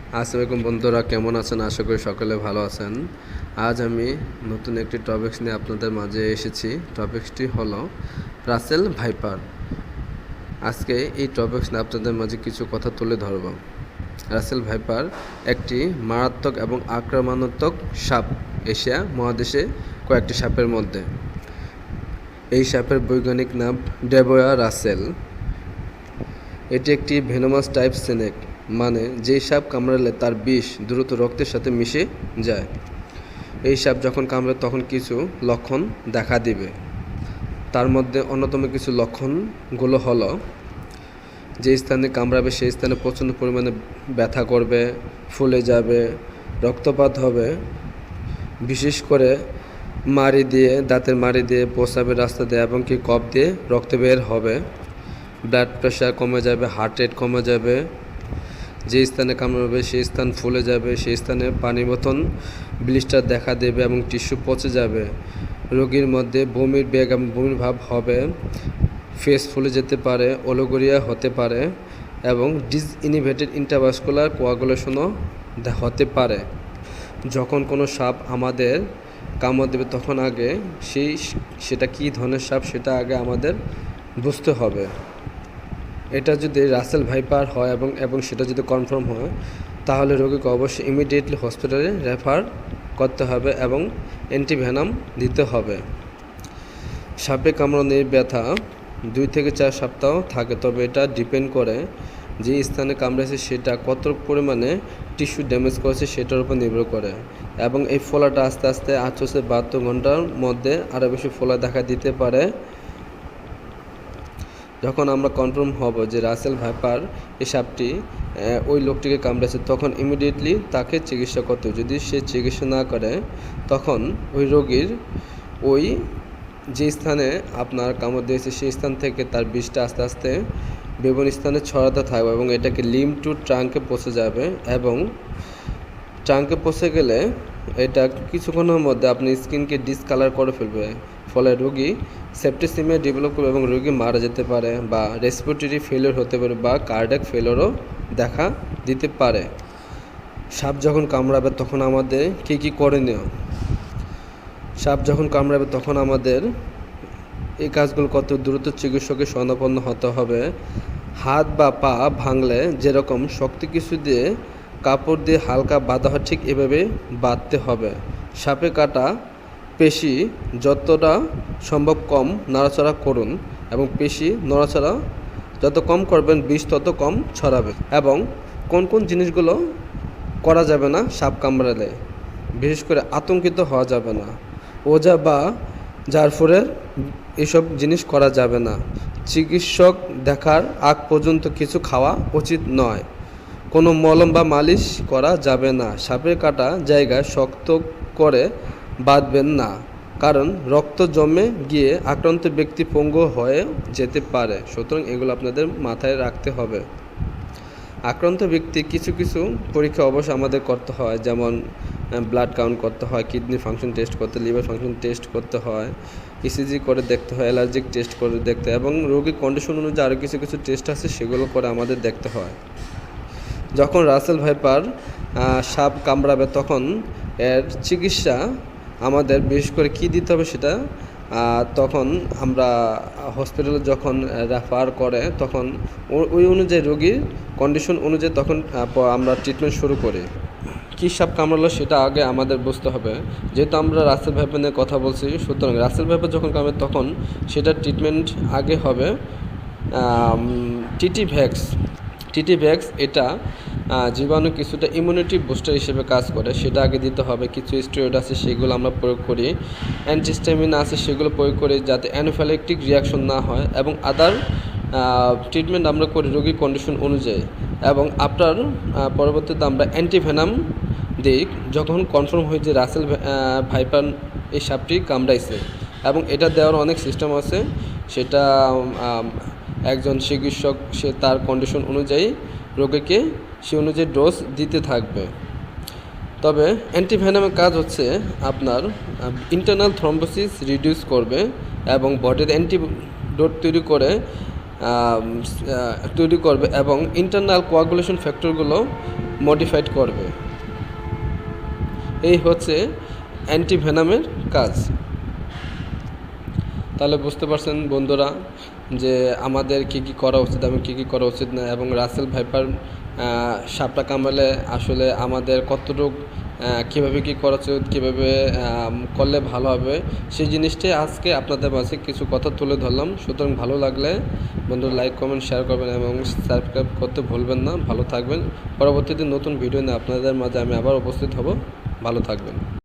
আসসালামু আলাইকুম বন্ধুরা, কেমন আছেন? আশা করি সকলে ভালো আছেন। আজ আমি নতুন একটি টপিকস নিয়ে আপনাদের মাঝে এসেছি। টপিকসটি হলো রাসেল ভাইপার। আজকে এই টপিকস নিয়ে আপনাদের মাঝে কিছু কথা তুলে ধরব। রাসেল ভাইপার একটি মারাত্মক এবং আক্রমণাত্মক সাপ এশিয়া মহাদেশে কয়েকটি সাপের মধ্যে। এই সাপের বৈজ্ঞানিক নাম ডেবোয়া রাসেল। এটি একটি ভেনোমাস টাইপ স্নেক, মানে যেই সাপ কামড়ালে তার বিষ দ্রুত রক্তের সাথে মিশে যায়। এই সাপ যখন কামড়ে তখন কিছু লক্ষণ দেখা দিবে। তার মধ্যে অন্যতম কিছু লক্ষণগুলো হলো, যে স্থানে কামড়াবে সেই স্থানে প্রচণ্ড পরিমাণে ব্যথা করবে, ফুলে যাবে, রক্তপাত হবে, বিশেষ করে দাঁতের মাড়ি দিয়ে, প্রস্রাবের রাস্তা দিয়ে এবং কি কফ দিয়ে রক্ত বের হবে, ব্লাড প্রেশার কমে যাবে, হার্ট রেট কমে যাবে, যে স্থানে কামড়াবে সেই স্থান ফুলে যাবে, সেই স্থানে পানির মতন ব্লিস্টার দেখা দেবে এবং টিস্যু পচে যাবে, রোগীর মধ্যে বমির বেগ এবং বমির ভাব হবে, ফেস ফুলে যেতে পারে, ওলোগোরিয়া হতে পারে এবং ডিসইনহিবিটেড ইন্ট্রাভাস্কুলার কোয়াগুলেশনও হতে পারে। যখন কোনো সাপ আমাদের কামড় দেবে তখন আগে সেটা কী ধরনের সাপ সেটা আগে আমাদের বুঝতে হবে। এটা যদি রাসেল ভাইপার হয় এবং সেটা যদি কনফার্ম হয়, তাহলে রোগীকে অবশ্যই ইমিডিয়েটলি হসপিটালে রেফার করতে হবে এবং অ্যান্টিভেনাম দিতে হবে। সাপে কামড়ানোর ব্যথা 2 থেকে 4 সপ্তাহ থাকে, তবে এটা ডিপেন্ড করে যে স্থানে কামড়েছে সেটা কত পরিমাণে টিস্যু ড্যামেজ করেছে সেটার উপর নির্ভর করে, এবং এই ফোলাটা আস্তে আস্তে 48-72 ঘন্টার মধ্যে আরও বেশি ফোলা দেখা দিতে পারে। যখন আমরা কনফার্ম হব যে রাসেল ভাইপার এই সাপটি ওই লোকটিকে কামড়েছে, তখন ইমিডিয়েটলি তাকে চিকিৎসা করতে হবে। যদি সে চিকিৎসা না করে, তখন ওই রোগীর ওই যে স্থানে আপনার কামড় দিয়েছে সেই স্থান থেকে তার বিষটা আস্তে আস্তে বিভিন্ন স্থানে ছড়াতে থাকবে এবং এটাকে লিম্ফ টু ট্রাঙ্কে পৌঁছে যাবে, এবং ট্রাঙ্কে পৌঁছে গেলে এটা কিছুক্ষণের মধ্যে আপনি স্কিনকে ডিসকালার করে ফেলবে, ফলে রোগী সেপ্টিসিমিয়া ডেভেলপ করবে এবং রোগী মারা যেতে পারে, বা রেসপিরেটরি ফেলিওর হতে পারে, বা কার্ডিয়াক ফেলিওরও দেখা দিতে পারে। সাপ যখন কামড়াবে তখন আমাদের কী করণীয়? সাপ যখন কামড়াবে তখন আমাদের এই কাজগুলো কত দ্রুত চিকিৎসকের শরণাপন্ন হতে হবে। হাত বা পা ভাঙলে যেরকম শক্তি কিছু দিয়ে কাপড় দিয়ে হালকা বাঁধা হয়, ঠিক এভাবে বাঁধতে হবে। সাপে কাটা পেশি যতটা সম্ভব কম নাড়াচাড়া করুন, এবং পেশি নড়াচড়া যত কম করবেন বিষ তত কম ছড়াবে। এবং কোন কোন জিনিসগুলো করা যাবে না সাপ কামড়ালে? বিশেষ করে আতঙ্কিত হওয়া যাবে না, ওঝা বা জারফুরের এসব জিনিস করা যাবে না, চিকিৎসক দেখার আগ পর্যন্ত কিছু খাওয়া উচিত নয়, কোনো মলম বা মালিশ করা যাবে না, সাপের কাটা জায়গায় শক্ত করে বাঁধবেন না, কারণ রক্ত জমে গিয়ে আক্রান্ত ব্যক্তি পঙ্গু হয়ে যেতে পারে। সুতরাং এগুলো আপনাদের মাথায় রাখতে হবে। আক্রান্ত ব্যক্তি কিছু পরীক্ষা অবশ্যই আমাদের করতে হয়, যেমন ব্লাড কাউন্ট করতে হয়, কিডনি ফাংশন টেস্ট করতে, লিভার ফাংশন টেস্ট করতে হয়, ইসিজি করে দেখতে হয়, অ্যালার্জিক টেস্ট করে দেখতে হয়, এবং রোগীর কন্ডিশন অনুযায়ী আরও কিছু টেস্ট আছে সেগুলো করে আমাদের দেখতে হয়। যখন রাসেল ভাইপার সাপ কামড়াবে তখন এর চিকিৎসা আমাদের বিশেষ করে কী দিতে হবে সেটা তখন আমরা হসপিটালে যখন রেফার করে তখন ওই অনুযায়ী রোগীর কন্ডিশন অনুযায়ী তখন আমরা ট্রিটমেন্ট শুরু করি। কী সাপ কামড়ালো সেটা আগে আমাদের বুঝতে হবে। যেহেতু আমরা রাসেল ভাইপার নিয়ে কথা বলছি, সুতরাং রাসেল ভাইপার যখন কামড়ে তখন সেটা ট্রিটমেন্ট আগে হবে টিটি ভ্যাক্স। এটা জীবাণু কিছুটা ইমিউনিটি বুস্টার হিসেবে কাজ করে, সেটা আগে দিতে হবে। কিছু স্টেরয়েড আছে সেগুলো আমরা প্রয়োগ করি, অ্যান্টিহিস্টামিন আছে সেগুলো প্রয়োগ করি যাতে অ্যানাফিল্যাক্টিক রিয়াকশন না হয়, এবং আদার ট্রিটমেন্ট আমরা করি রোগীর কন্ডিশন অনুযায়ী। এবং আপনার পরবর্তীতে আমরা অ্যান্টিভেনাম দিই যখন কনফার্ম হয় যে রাসেল ভাইপার এই সাপটি কামড়াইছে, এবং এটা দেওয়ার অনেক সিস্টেম আছে। সেটা একজন চিকিৎসক সে তার কন্ডিশন অনুযায়ী রোগীকে সে অনুযায়ী ডোজ দিতে থাকবে। তবে অ্যান্টিভেনামের কাজ হচ্ছে আপনার ইন্টারনাল থ্রম্বোসিস রিডিউস করবে এবং বডির অ্যান্টিডোট তৈরি করবে এবং ইন্টারনাল কোয়াগুলেশন ফ্যাক্টরগুলো মডিফাইড করবে। এই হচ্ছে অ্যান্টিভেনামের কাজ। তাহলে বুঝতে পারছেন বন্ধুরা যে আমাদের কী কী করা উচিত এবং কী কী করা উচিত না, এবং রাসেল ভাইপার সাপটা কামড়ালে আসলে আমাদের কতটুকু কীভাবে কী করা উচিত, কীভাবে করলে ভালো হবে, সেই জিনিসটাই আজকে আপনাদের মাঝে কিছু কথা তুলে ধরলাম। সুতরাং ভালো লাগলে বন্ধুরা লাইক কমেন্ট শেয়ার করবেন এবং সাবস্ক্রাইব করতে ভুলবেন না। ভালো থাকবেন। পরবর্তীতে নতুন ভিডিও নিয়ে আপনাদের মাঝে আমি আবার উপস্থিত হব। ভালো থাকবেন।